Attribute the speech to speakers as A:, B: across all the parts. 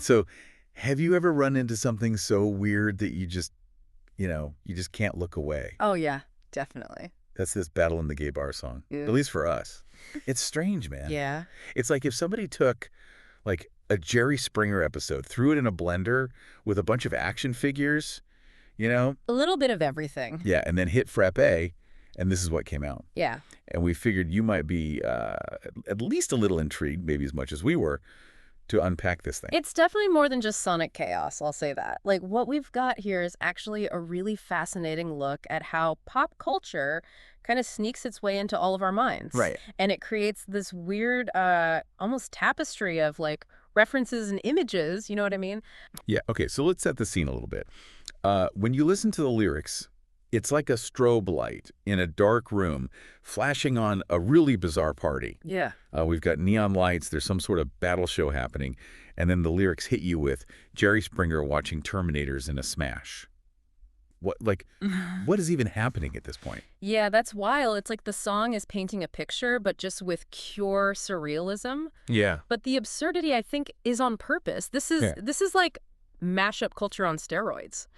A: So have you ever run into something so weird that you just can't look away?
B: Oh, yeah, definitely.
A: That's this Battle in the Gay Bar song,
B: Yeah.
A: at least for us. It's strange, man.
B: Yeah.
A: It's like if somebody took like a Jerry Springer episode, threw it in a blender with a bunch of action figures, you know?
B: A little bit of everything.
A: Yeah, and then hit frappe, and this is what came out.
B: Yeah.
A: And we figured you might be at least a little intrigued, maybe as much as we were, to unpack this thing.
B: It's definitely more than just sonic chaos, I'll say that. Like, what we've got here is actually a really fascinating look at how pop culture kind of sneaks its way into all of our minds.
A: Right.
B: And it creates this weird, almost tapestry of, like, references and images, you know what I mean?
A: Yeah, okay, so let's set the scene a little bit. When you listen to the lyrics, it's like a strobe light in a dark room flashing on a really bizarre party.
B: Yeah.
A: We've got neon lights, there's some sort of battle show happening, and then the lyrics hit you with Jerry Springer watching Terminators in a smash. What is even happening at this point?
B: Yeah, that's wild. It's like the song is painting a picture, but just with pure surrealism.
A: Yeah.
B: But the absurdity, I think, is on purpose. This is like mashup culture on steroids,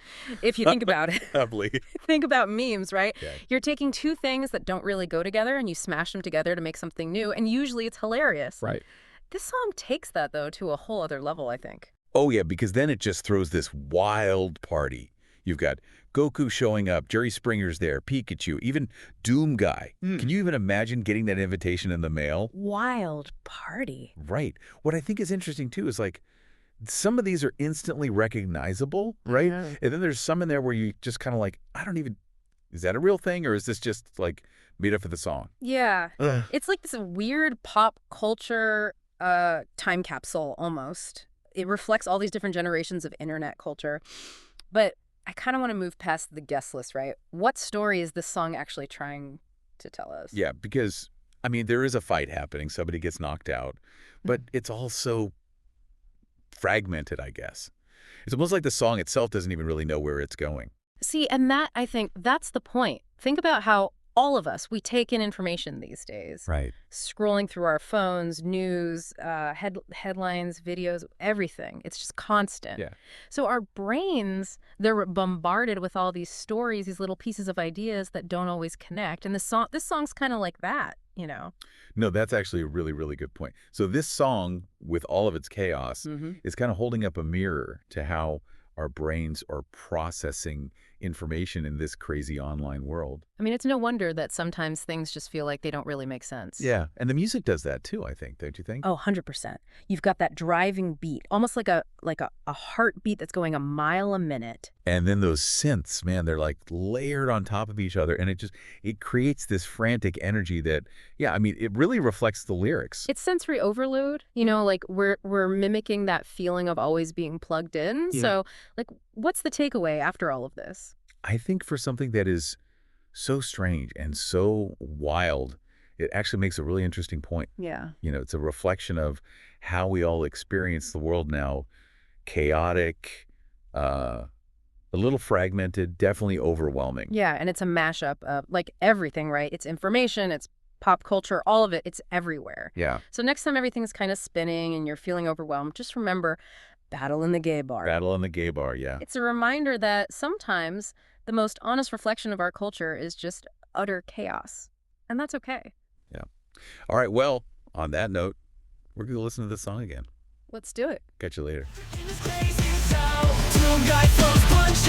B: if you think about it.
A: Lovely.
B: Think about memes, right?
A: Yeah.
B: You're taking two things that don't really go together and you smash them together to make something new, and usually it's hilarious.
A: Right.
B: This song takes that, though, to a whole other level, I think.
A: Oh, yeah, because then it just throws this wild party. You've got Goku showing up, Jerry Springer's there, Pikachu, even Doom Guy. Can you even imagine getting that invitation in the mail?
B: Wild party.
A: Right. What I think is interesting, too, is like some of these are instantly recognizable, right?
B: Mhm.
A: And then there's some in there where you just kind of like, is that a real thing or is this just like made up for the song?
B: Yeah.
A: Ugh.
B: It's like this weird pop culture time capsule, almost. It reflects all these different generations of internet culture. But I kind of want to move past the guest list, right? What story is this song actually trying to tell us?
A: Yeah, because, I mean, there is a fight happening. Somebody gets knocked out. But it's all so fragmented, I guess. It's almost like the song itself doesn't even really know where it's going.
B: See, and that, I think, that's the point. Think about how all of us, we take in information these days.
A: Right.
B: Scrolling through our phones, news, headlines, videos, everything. It's just constant.
A: Yeah.
B: So our brains, they're bombarded with all these stories, these little pieces of ideas that don't always connect. And this song's kind of like that, you know?
A: No, that's actually a really, really good point. So this song, with all of its chaos, is kind of holding up a mirror to how our brains are processing information in this crazy online world.
B: I mean, it's no wonder that sometimes things just feel like they don't really make sense.
A: Yeah, and the music does that too, I think, don't you think?
B: Oh, 100%. You've got that driving beat, almost like a heartbeat that's going a mile a minute.
A: And then those synths, man, they're like layered on top of each other, and it creates this frantic energy that, yeah, I mean, it really reflects the lyrics.
B: It's sensory overload, you know, like we're mimicking that feeling of always being plugged in.
A: Yeah.
B: So, like, what's the takeaway after all of this?
A: I think for something that is so strange and so wild, it actually makes a really interesting point.
B: Yeah.
A: You know, it's a reflection of how we all experience the world now. Chaotic, a little fragmented, definitely overwhelming.
B: Yeah, and it's a mashup of, like, everything, right? It's information, it's pop culture, all of it, it's everywhere.
A: Yeah.
B: So next time everything's kind of spinning and you're feeling overwhelmed, just remember, battle in the gay bar.
A: Battle in the Gay Bar, yeah.
B: It's a reminder that sometimes the most honest reflection of our culture is just utter chaos. And that's okay.
A: Yeah. All right, well, on that note, we're going to listen to this song again.
B: Let's do it.
A: Catch you later.
C: In this crazy town, two guys, those punch